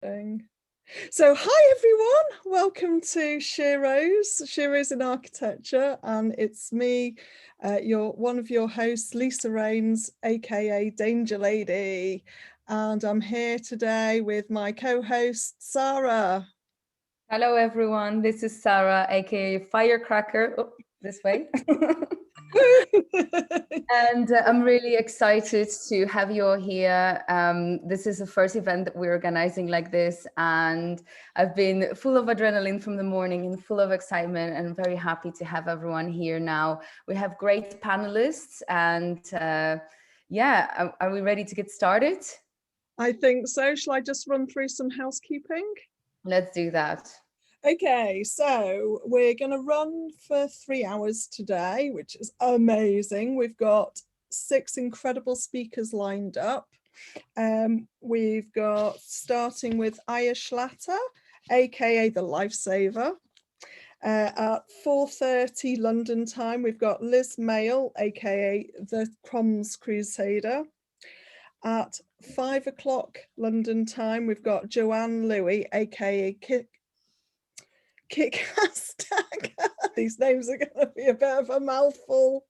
So hi everyone, welcome to Sheroes in Architecture, and it's me, one of your hosts, Lisa Raynes, aka Danger Lady, and I'm here today with my co-host Sara. Hello everyone, this is Sara, aka Firecracker. Oh, this way. And I'm really excited to have you all here. This is the first event that we're organizing like this, and I've been full of adrenaline from the morning and full of excitement, and very happy to have everyone here now. We have great panelists, and are we ready to get started? I think so. Shall I just run through some housekeeping? Let's do that. Okay, so we're going to run for 3 hours today, which is amazing. We've got 6 incredible speakers lined up. We've got, starting with Aya Shlatter, aka the Lifesaver. At 4:30 London time, we've got Liz Mail, aka the Crumbs Crusader. At 5 o'clock London time, we've got Joann Lui, aka Kick-Ass Dagger. These names are going to be a bit of a mouthful.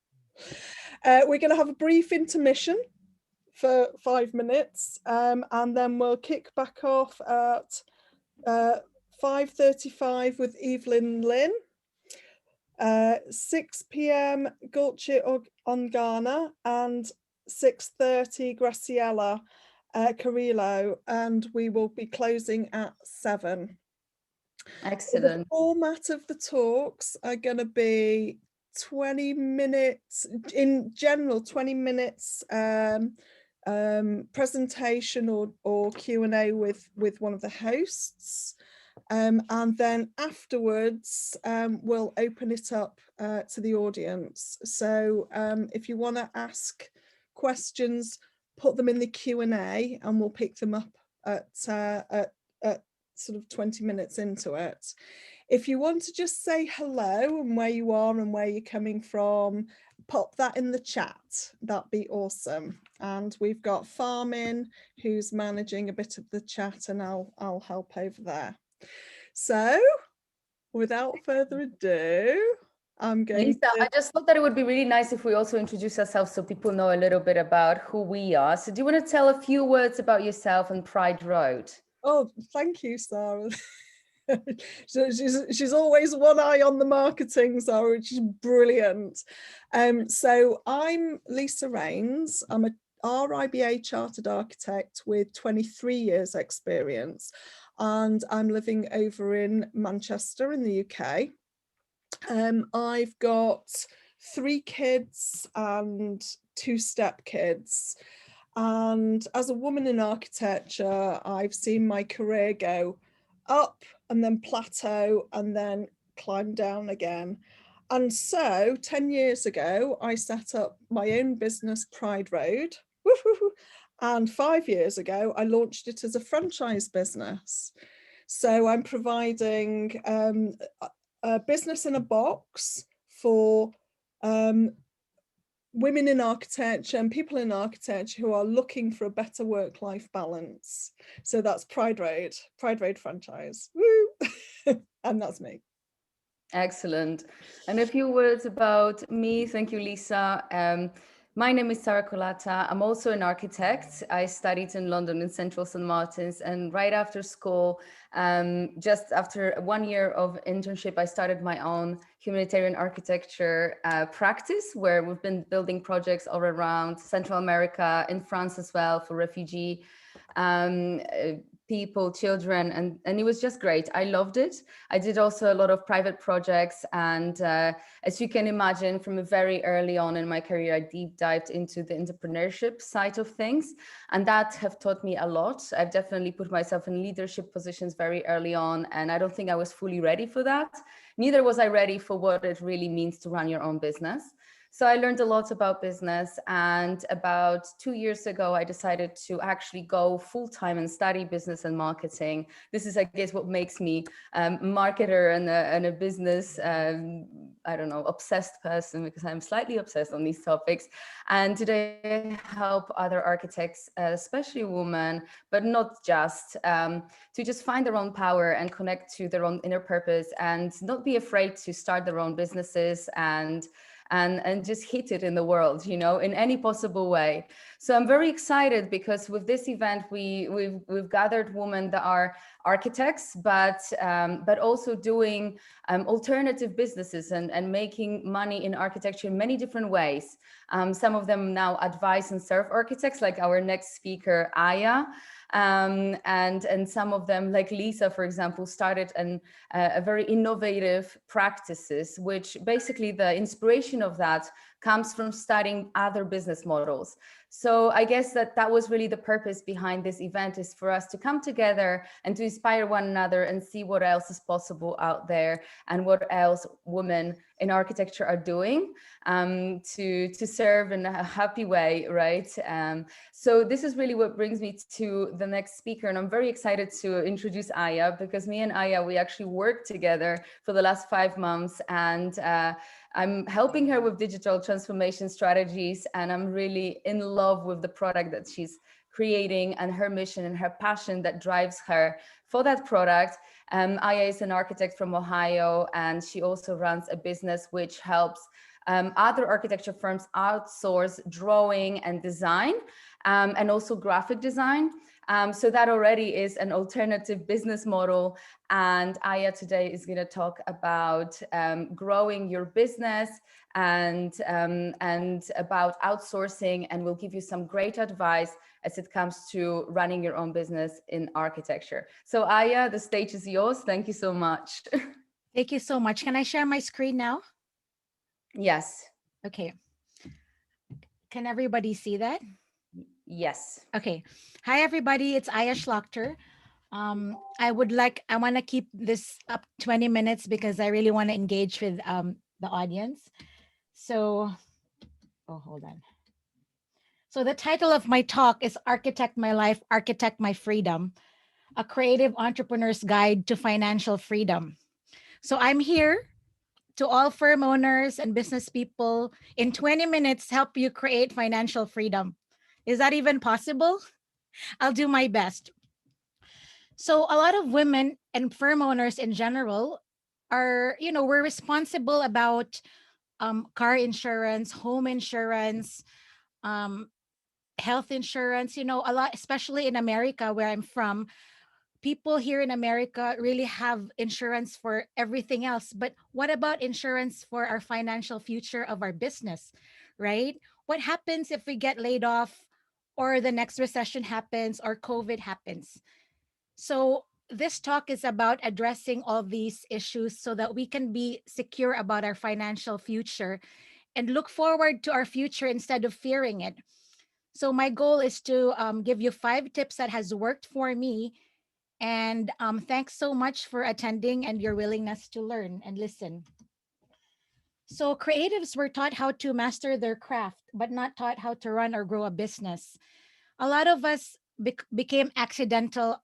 We're going to have a brief intermission for 5 minutes, and then we'll kick back off at 5:35 with Evelyn Lee. 6 p.m. Gulce Onganer, and 6:30 Graciela Carrilo, and we will be closing at 7. Excellent. The format of the talks are going to be 20 minutes, in general, 20 minutes presentation or Q&A with one of the hosts. And then afterwards, we'll open it up to the audience. So if you want to ask questions, put them in the Q&A and we'll pick them up at sort of 20 minutes into it. If you want to just say hello and where you are and where you're coming from, pop that in the chat. That'd be awesome. And we've got Farmin, who's managing a bit of the chat, and I'll help over there. So without further ado, I'm going Lisa, I just thought that it would be really nice if we also introduce ourselves so people know a little bit about who we are. So do you want to tell a few words about yourself and Pride Road? Oh, thank you, Sara. So she's always one eye on the marketing, Sara, which is brilliant. So I'm Lisa Raynes. I'm a RIBA chartered architect with 23 years experience, and I'm living over in Manchester in the UK. I've got 3 kids and 2 stepkids. And as a woman in architecture, I've seen my career go up and then plateau and then climb down again. And so 10 years ago, I set up my own business, Pride Road. And 5 years ago, I launched it as a franchise business. So I'm providing a business in a box for women in architecture and people in architecture who are looking for a better work-life balance. So that's Pride Road franchise. Woo! And that's me. Excellent. And a few words about me. Thank you, Lisa. My name is Sara Kolata. I'm also an architect. I studied in London in Central St. Martin's, and right after school, just after 1 year of internship, I started my own humanitarian architecture practice, where we've been building projects all around Central America, in France as well, for refugee people, children, and it was just great. I loved it. I did also a lot of private projects, and as you can imagine, from a very early on in my career, I deep dived into the entrepreneurship side of things, and that have taught me a lot. I've definitely put myself in leadership positions very early on, and I don't think I was fully ready for that. Neither was I ready for what it really means to run your own business. So I learned a lot about business, and about 2 years ago, I decided to actually go full-time and study business and marketing. This is, I guess, what makes me a marketer and a business I don't know, obsessed person, because I'm slightly obsessed on these topics. And today I help other architects, especially women, but not just, to just find their own power and connect to their own inner purpose and not be afraid to start their own businesses and just hit it in the world, you know, in any possible way. So I'm very excited because with this event, we've gathered women that are architects, but also doing alternative businesses and making money in architecture in many different ways. Some of them now advise and serve architects, like our next speaker, Aya. And some of them, like Lisa, for example, started a very innovative practices, which basically the inspiration of that comes from studying other business models. So I guess that was really the purpose behind this event, is for us to come together and to inspire one another and see what else is possible out there and what else women in architecture are doing to serve in a happy way, right? So this is really what brings me to the next speaker, and I'm very excited to introduce Aya, because me and Aya, we actually worked together for the last 5 months, and I'm helping her with digital transformation strategies, and I'm really in love with the product that she's creating and her mission and her passion that drives her for that product. Aya is an architect from Ohio, and she also runs a business which helps other architecture firms outsource drawing and design, and also graphic design. So that already is an alternative business model. And Aya today is going to talk about growing your business and about outsourcing, and will give you some great advice as it comes to running your own business in architecture. So Aya, the stage is yours. Thank you so much. Thank you so much. Can I share my screen now? Yes. Okay. Can everybody see that? Yes. Okay. Hi, everybody. It's Aya Schlochter. I want to keep this up 20 minutes because I really want to engage with the audience. So, hold on. So the title of my talk is Architect My Life, Architect My Freedom, a creative entrepreneur's guide to financial freedom. So I'm here to all firm owners and business people in 20 minutes, help you create financial freedom. Is that even possible? I'll do my best. So a lot of women and firm owners in general are, we're responsible about car insurance, home insurance, health insurance, a lot, especially in America, where I'm from. People here in America really have insurance for everything else. But what about insurance for our financial future of our business, right? What happens if we get laid off, or the next recession happens, or COVID happens? So this talk is about addressing all these issues so that we can be secure about our financial future and look forward to our future instead of fearing it. So my goal is to give you 5 tips that has worked for me. And thanks so much for attending and your willingness to learn and listen. So creatives were taught how to master their craft, but not taught how to run or grow a business. A lot of us became accidental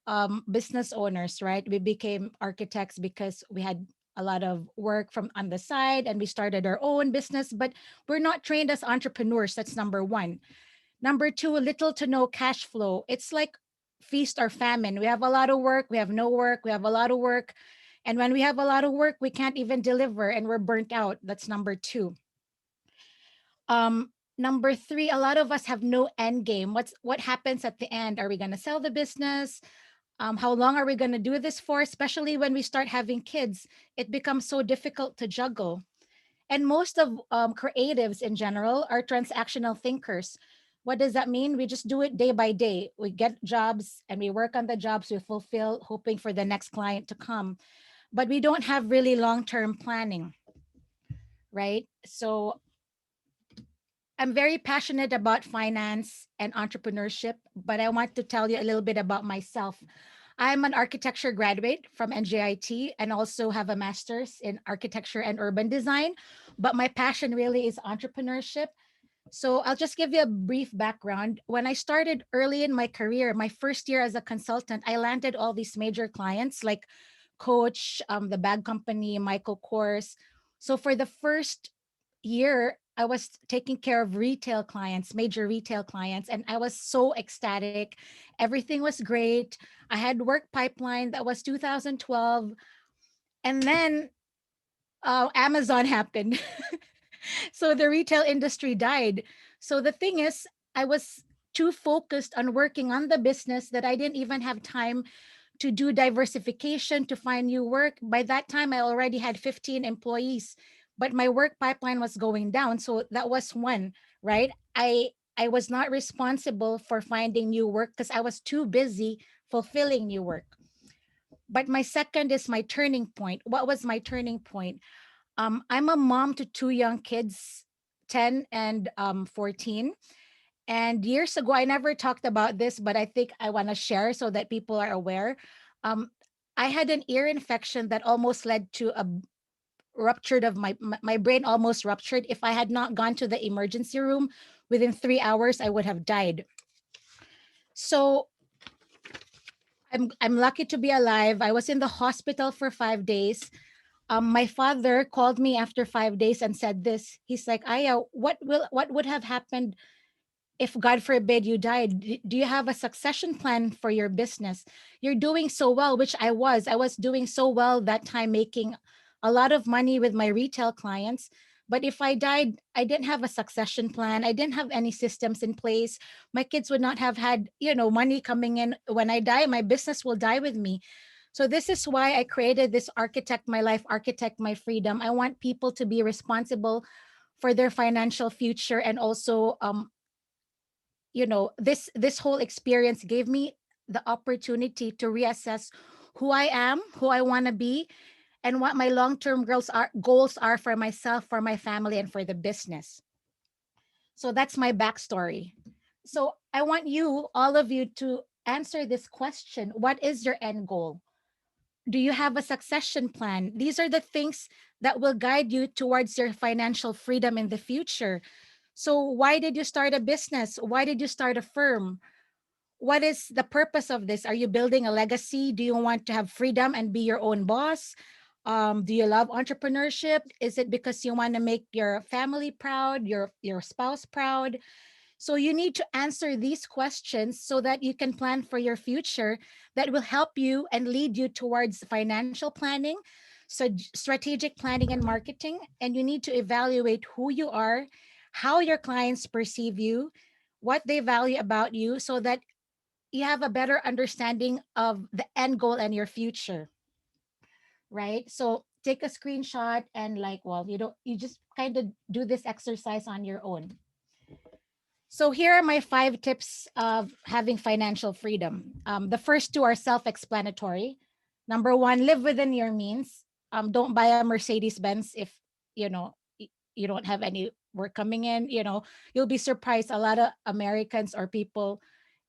business owners, right? We became architects because we had a lot of work from on the side and we started our own business, but we're not trained as entrepreneurs. That's number 1. Number 2, little to no cash flow. It's like feast or famine. We have a lot of work, we have no work, we have a lot of work. And when we have a lot of work, we can't even deliver and we're burnt out. That's number 2. Number 3, a lot of us have no end game. What happens at the end? Are we going to sell the business? How long are we going to do this for? Especially when we start having kids, it becomes so difficult to juggle. And most of creatives in general are transactional thinkers. What does that mean? We just do it day by day. We get jobs and we work on the jobs we fulfill, hoping for the next client to come. But we don't have really long-term planning, right? So I'm very passionate about finance and entrepreneurship, but I want to tell you a little bit about myself. I'm an architecture graduate from NJIT and also have a master's in architecture and urban design, but my passion really is entrepreneurship. So I'll just give you a brief background. When I started early in my career, my first year as a consultant, I landed all these major clients like Coach, the bag company, Michael Kors. So for the first year, I was taking care of retail clients, major retail clients, and I was so ecstatic. Everything was great. I had work pipeline that was 2012. And then Amazon happened. So the retail industry died. So the thing is, I was too focused on working on the business that I didn't even have time to do diversification, to find new work. By that time, I already had 15 employees, but my work pipeline was going down. So that was one, right? I was not responsible for finding new work because I was too busy fulfilling new work. But my second is my turning point. What was my turning point? I'm a mom to two young kids, 10 and 14. And years ago, I never talked about this, but I think I want to share so that people are aware. Um, I had an ear infection that almost led to a ruptured of my brain almost ruptured. If I had not gone to the emergency room within 3 hours, I would have died. So I'm lucky to be alive. I was in the hospital for 5 days. My father called me after 5 days and said this. He's like, Aya, what would have happened if God forbid you died? Do you have a succession plan for your business? You're doing so well, which I was. I was doing so well that time, making a lot of money with my retail clients. But if I died, I didn't have a succession plan. I didn't have any systems in place. My kids would not have had, money coming in. When I die, my business will die with me. So this is why I created this Architect My Life, Architect My Freedom. I want people to be responsible for their financial future. And also, this whole experience gave me the opportunity to reassess who I am, who I want to be, and what my long-term goals are for myself, for my family, and for the business. So that's my backstory. So I want you, all of you, to answer this question. What is your end goal? Do you have a succession plan? These are the things that will guide you towards your financial freedom in the future. So why did you start a business? Why did you start a firm? What is the purpose of this? Are you building a legacy? Do you want to have freedom and be your own boss? Do you love entrepreneurship? Is it because you want to make your family proud, your spouse proud? So you need to answer these questions so that you can plan for your future that will help you and lead you towards financial planning, so strategic planning and marketing. And you need to evaluate who you are, how your clients perceive you, what they value about you, so that you have a better understanding of the end goal and your future, right? So take a screenshot and you just kind of do this exercise on your own. So here are my 5 tips of having financial freedom. The first 2 are self-explanatory. Number 1, live within your means. Don't buy a Mercedes Benz if you don't have any work coming in. You'll be surprised. A lot of Americans or people,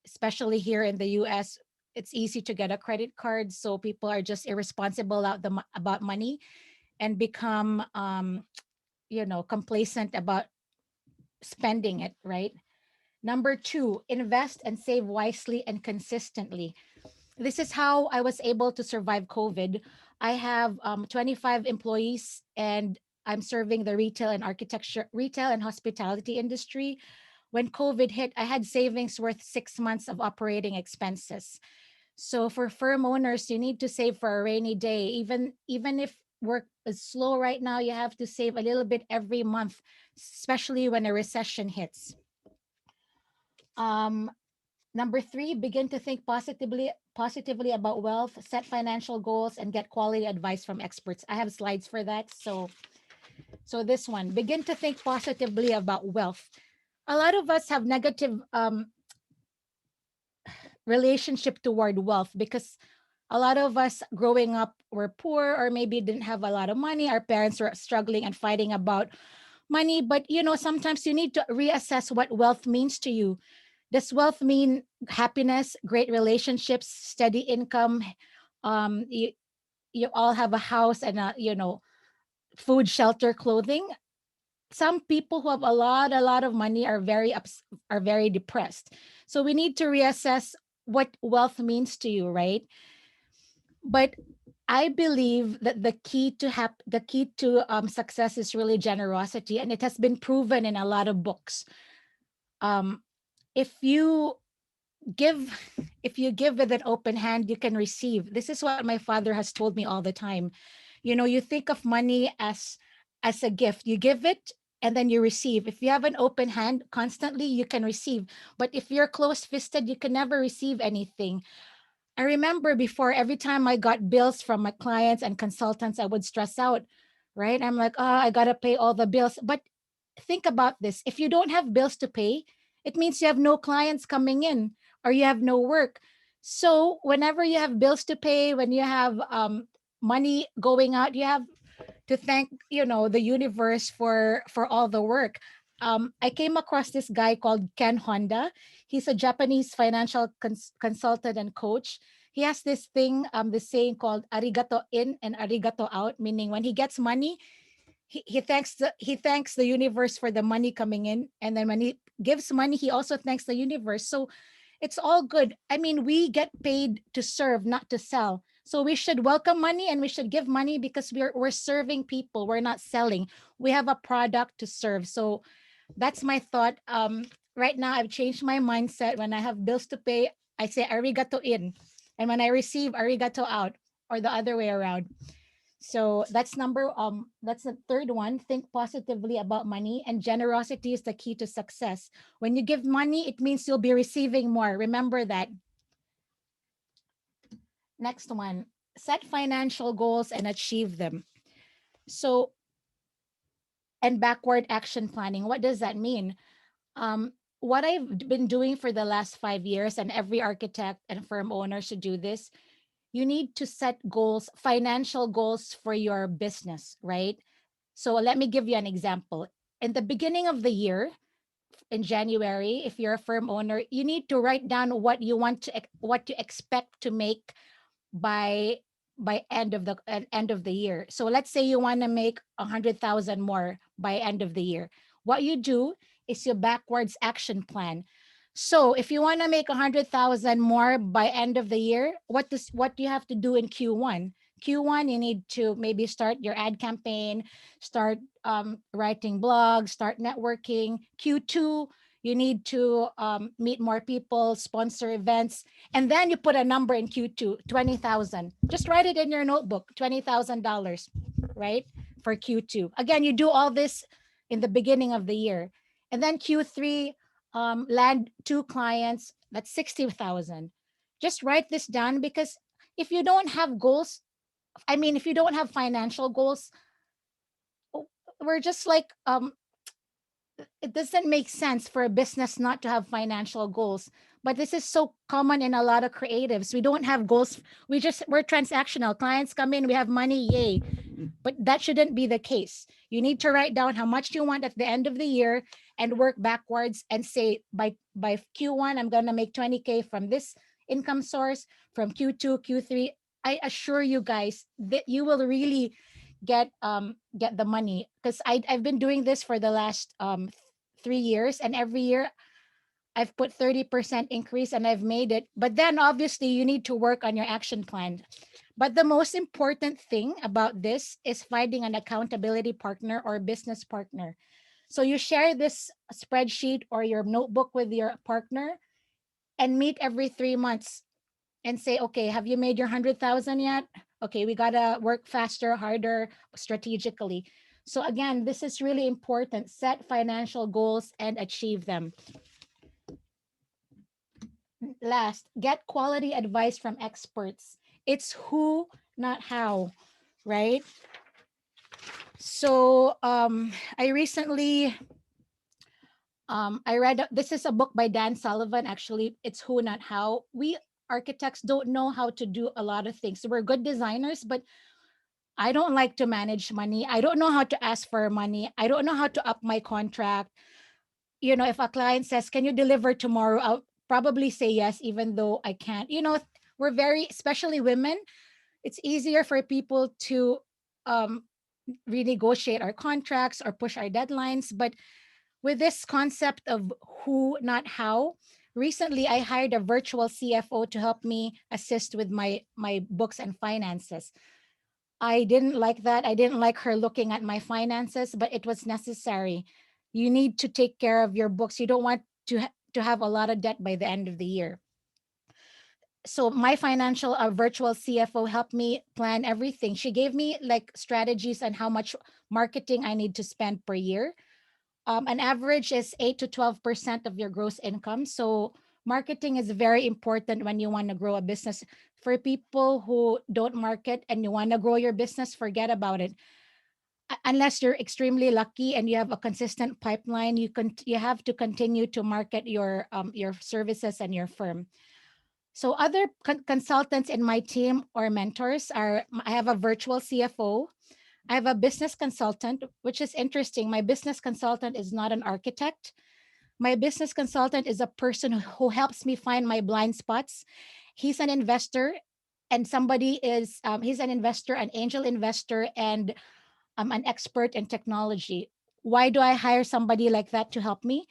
especially here in the U.S., it's easy to get a credit card. So people are just irresponsible about money and become complacent about spending it, right? Number 2, invest and save wisely and consistently. This is how I was able to survive COVID. I have 25 employees, and I'm serving the retail and hospitality industry. When COVID hit, I had savings worth 6 months of operating expenses. So for firm owners, you need to save for a rainy day. Even if work is slow right now, you have to save a little bit every month, especially when a recession hits. Number 3, begin to think positively about wealth, set financial goals, and get quality advice from experts. I have slides for that. So this one, begin to think positively about wealth. A lot of us have negative relationship toward wealth because a lot of us growing up were poor, or maybe didn't have a lot of money. Our parents were struggling and fighting about money. But sometimes you need to reassess what wealth means to you. Does wealth mean happiness, great relationships, steady income? You all have a house and food, shelter, clothing. Some people who have a lot of money are very depressed. So we need to reassess what wealth means to you, right? But I believe that the key to success is really generosity, and it has been proven in a lot of books. Um, if you give if you give with an open hand, you can receive. This is what my father has told me all the time. You know, you think of money as a gift. You give it and then you receive. If you have an open hand constantly, you can receive. But if you're close-fisted, you can never receive anything. I remember before, every time I got bills from my clients and consultants, I would stress out, right? I'm like, oh, I got to pay all the bills. But think about this. If you don't have bills to pay, it means you have no clients coming in or you have no work. So whenever you have bills to pay, when you have money going out, you have to thank, you know, the universe for all the work. I came across this guy called Ken Honda. He's a Japanese financial consultant and coach. He has this thing, this saying called arigato in and arigato out, meaning when he gets money, he thanks the universe for the money coming in, and then when he gives money, he also thanks the universe. So it's all good. I mean, we get paid to serve, not to sell. So we should welcome money and we should give money because we're serving people. We're not selling. We have a product to serve. So that's my thought. Right now I've changed my mindset. When I have bills to pay, I say arigato in. And when I receive, arigato out, or the other way around. So that's the third one. Think positively about money, and generosity is the key to success. When you give money, it means you'll be receiving more. Remember that. Next one, set financial goals and achieve them. So, and backward action planning. What does that mean? What I've been doing for the last 5 years, and every architect and firm owner should do this, you need to set goals, financial goals for your business, right? So let me give you an example. In the beginning of the year, in January, if you're a firm owner, you need to write down what you want to what you expect to make by end of the year. So let's say you want to make 100,000 more by end of the year. What you do is your backwards action plan. So if you want to make 100,000 more by end of the year, what do you have to do in Q1? Q1, you need to maybe start your ad campaign, start writing blogs, start networking. Q2, you need to meet more people, sponsor events, and then you put a number in Q2, 20,000. Just write it in your notebook, $20,000, right? For Q2. Again, you do all this in the beginning of the year. And then Q3, land 2 clients, that's 60,000. Just write this down, because if you don't have goals, I mean, if you don't have financial goals, we're just like, it doesn't make sense for a business not to have financial goals. But this is so common in a lot of creatives. We don't have goals. We're transactional. Clients come in, we have money, yay. But that shouldn't be the case. You need to write down how much you want at the end of the year and work backwards and say, by Q1, I'm going to make 20K from this income source, from Q2, Q3. I assure you guys that you will really get the money, because I've been doing this for the last 3 years, and every year I've put 30% increase and I've made it. But then obviously you need to work on your action plan. But the most important thing about this is finding an accountability partner or business partner. So you share this spreadsheet or your notebook with your partner and meet every 3 months and say, okay, have you made your 100,000 yet? Okay, we gotta work faster, harder, strategically. So again, this is really important. Set financial goals and achieve them. Last, get quality advice from experts. It's who, not how, right? So I recently I read, this is a book by Dan Sullivan. Actually, it's who, not how. We architects don't know how to do a lot of things. We're good designers, but I don't like to manage money. I don't know how to ask for money. I don't know how to up my contract. You know, if a client says, can you deliver tomorrow? I'll probably say yes, even though I can't. You know, we're very, especially women, it's easier for people to um, renegotiate our contracts or push our deadlines. But with this concept of who, not how, recently I hired a virtual CFO to help me assist with my books and finances. I didn't like that. I didn't like her looking at my finances, but it was necessary. You need to take care of your books. You don't want to have a lot of debt by the end of the year. So my financial virtual CFO helped me plan everything. She gave me like strategies on how much marketing I need to spend per year. An average is 8 to 12% of your gross income. So marketing is very important when you want to grow a business. For people who don't market and you want to grow your business, forget about it. Unless you're extremely lucky and you have a consistent pipeline, you have to continue to market your services and your firm. So other consultants in my team or mentors are, I have a virtual CFO. I have a business consultant, which is interesting. My business consultant is not an architect. My business consultant is a person who helps me find my blind spots. He's an investor, and he's an investor, an angel investor, and an expert in technology. Why do I hire somebody like that to help me?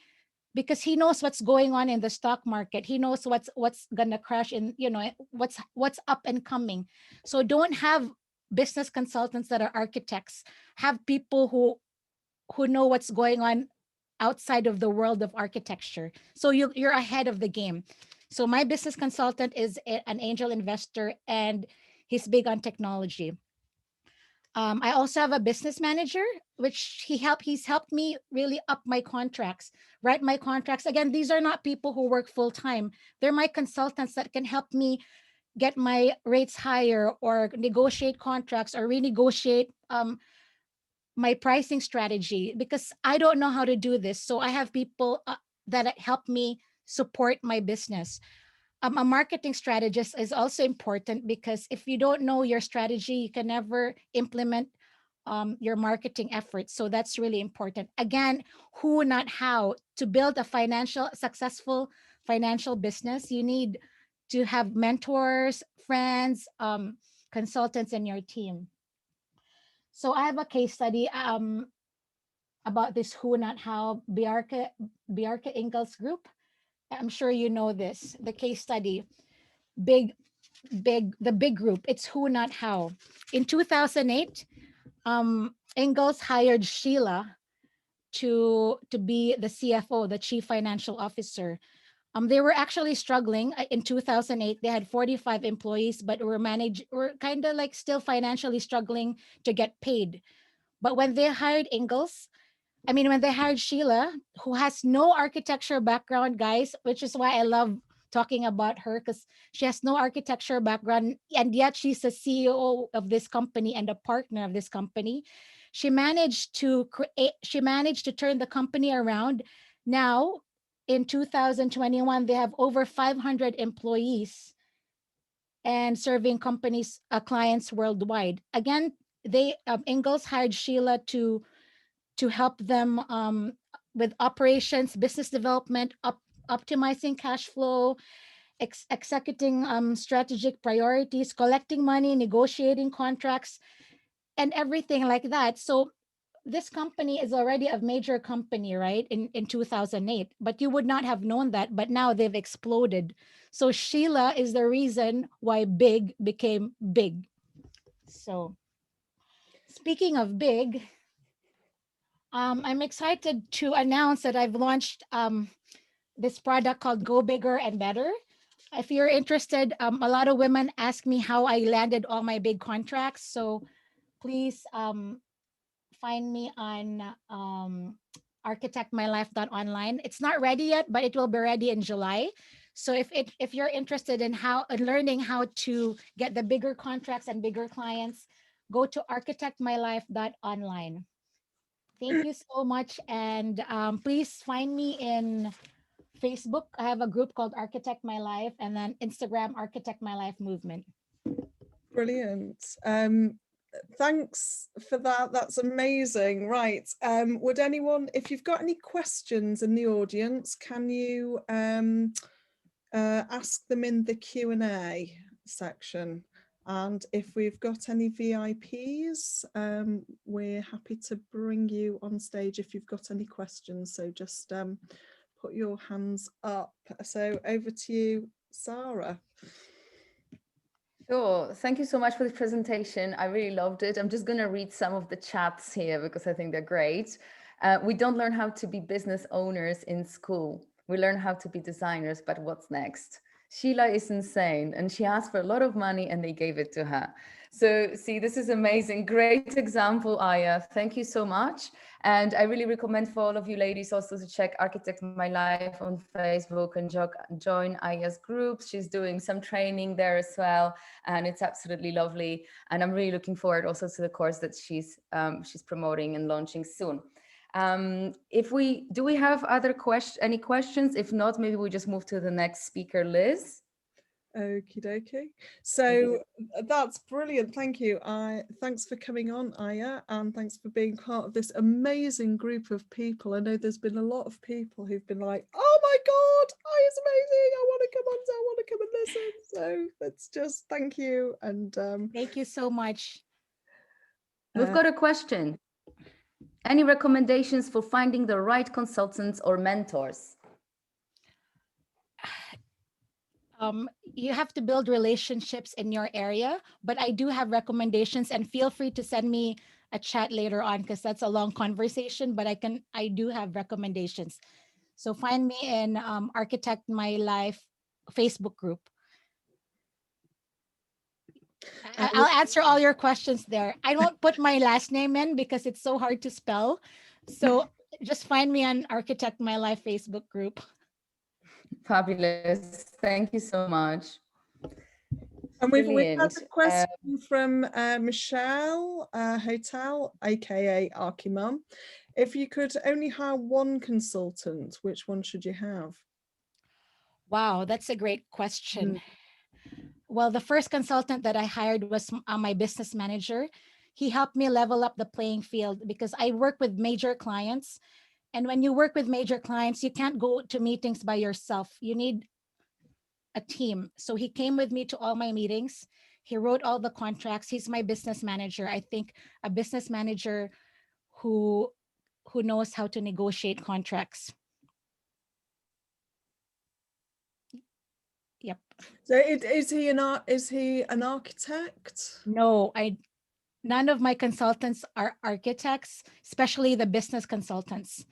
Because he knows what's going on in the stock market. He knows what's gonna crash in, what's up and coming. So don't have business consultants that are architects. Have people who know what's going on outside of the world of architecture. So you're ahead of the game. So my business consultant is an angel investor, and he's big on technology. I also have a business manager, which he's helped me really up my contracts, write my contracts. Again, these are not people who work full time. They're my consultants that can help me get my rates higher or negotiate contracts or renegotiate my pricing strategy, because I don't know how to do this. So I have people that help me support my business. A marketing strategist is also important, because if you don't know your strategy, you can never implement your marketing efforts. So that's really important. Again, who, not how. To build a successful financial business, you need to have mentors, friends, consultants in your team. So I have a case study about this who, not how, Bjarke Ingels group. I'm sure you know this, the case study. The big group. It's who, not how. In 2008, Ingels hired Sheila to be the CFO, the chief financial officer. They were actually struggling in 2008. They had 45 employees, but were kind of like still financially struggling to get paid. But when they hired when they hired Sheila, who has no architecture background, guys, which is why I love talking about her, because she has no architecture background, and yet she's a CEO of this company and a partner of this company. She managed to turn the company around. Now, in 2021, they have over 500 employees and serving clients worldwide. Again, Ingalls hired Sheila to help them with operations, business development, optimizing cash flow, executing strategic priorities, collecting money, negotiating contracts, and everything like that. So this company is already a major company, right? In 2008, but you would not have known that. But now they've exploded. So Sheila is the reason why big became big. So speaking of big, I'm excited to announce that I've launched this product called Go Bigger and Better. If you're interested, a lot of women ask me how I landed all my big contracts. So please find me on architectmylife.online. It's not ready yet, but it will be ready in July. So if you're interested in learning how to get the bigger contracts and bigger clients, go to architectmylife.online. Thank you so much. And please find me in Facebook. I have a group called Architect My Life, and then Instagram, Architect My Life Movement. Brilliant. Thanks for that. That's amazing. Right. Would anyone, if you've got any questions in the audience, can you ask them in the Q&A section? And if we've got any VIPs, we're happy to bring you on stage if you've got any questions. So just put your hands up. So over to you, Sara. Sure. Thank you so much for the presentation. I really loved it. I'm just going to read some of the chats here because I think they're great. We don't learn how to be business owners in school. We learn how to be designers, but what's next? Sheila is insane and she asked for a lot of money and they gave it to her. So see, this is amazing. Great example, Aya. Thank you so much. And I really recommend for all of you ladies also to check Architect My Life on Facebook and join Aya's groups. She's doing some training there as well. And it's absolutely lovely. And I'm really looking forward also to the course that she's promoting and launching soon. Do we have any questions? If not, maybe we just move to the next speaker, Liz. Okie dokie. So that's brilliant. Thank you. Thanks for coming on, Aya, and thanks for being part of this amazing group of people. I know there's been a lot of people who've been like, oh my God, Aya's amazing. I want to come on, I want to come and listen. So that's just thank you. And thank you so much. We've got a question. Any recommendations for finding the right consultants or mentors? You have to build relationships in your area, but I do have recommendations, and feel free to send me a chat later on because that's a long conversation, but I do have recommendations. So find me in Architect My Life Facebook group. I'll answer all your questions there. I don't put my last name in because it's so hard to spell. So just find me on Architect My Life Facebook group. Fabulous. Thank you so much. And we've had a question from Michele, Hottel, aka Archimum. If you could only hire one consultant, which one should you have? Wow, that's a great question. Well, the first consultant that I hired was my business manager. He helped me level up the playing field because I work with major clients. And when you work with major clients, you can't go to meetings by yourself. You need a team. So he came with me to all my meetings. He wrote all the contracts. He's my business manager. I think a business manager who knows how to negotiate contracts. Yep. So is he an architect? No, none of my consultants are architects, especially the business consultants.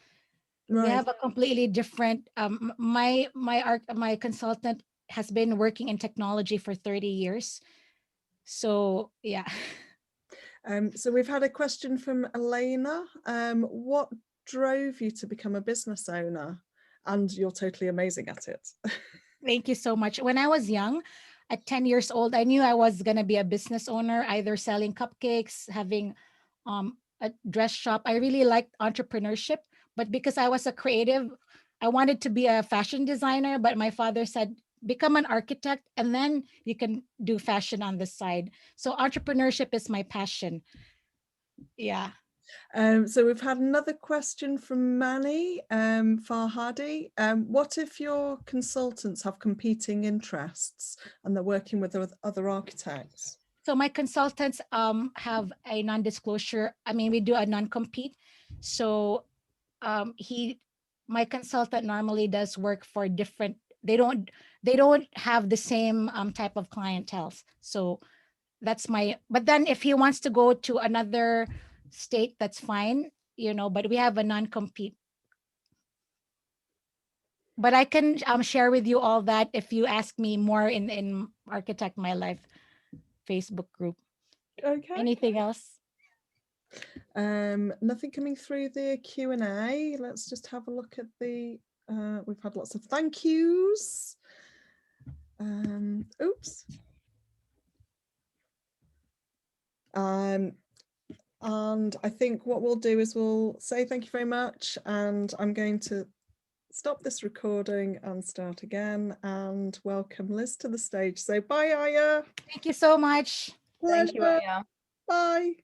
Right. We have a completely different. My consultant has been working in technology for 30 years. So yeah. So we've had a question from Elena. What drove you to become a business owner? And you're totally amazing at it. Thank you so much. When I was young, at 10 years old, I knew I was going to be a business owner, either selling cupcakes, having a dress shop. I really liked entrepreneurship, but because I was a creative, I wanted to be a fashion designer, but my father said, become an architect and then you can do fashion on the side. So entrepreneurship is my passion. Yeah. So we've had another question from Mani Farhadi. What if your consultants have competing interests and they're working with other architects? So my consultants have a non-disclosure. I mean, we do a non-compete. So my consultant normally does work for different. They don't have the same type of clientele. So that's but then if he wants to go to another state, that's fine, but we have a non-compete. But I can share with you all that if you ask me more in Architect My Life Facebook group. Okay. Anything else? Nothing coming through the Q&A. Let's just have a look at the, we've had lots of thank yous. Oops. And I think what we'll do is we'll say thank you very much, and I'm going to stop this recording and start again and welcome Liz to the stage. So bye, Aya. Thank you so much. Thank you, Aya. Bye.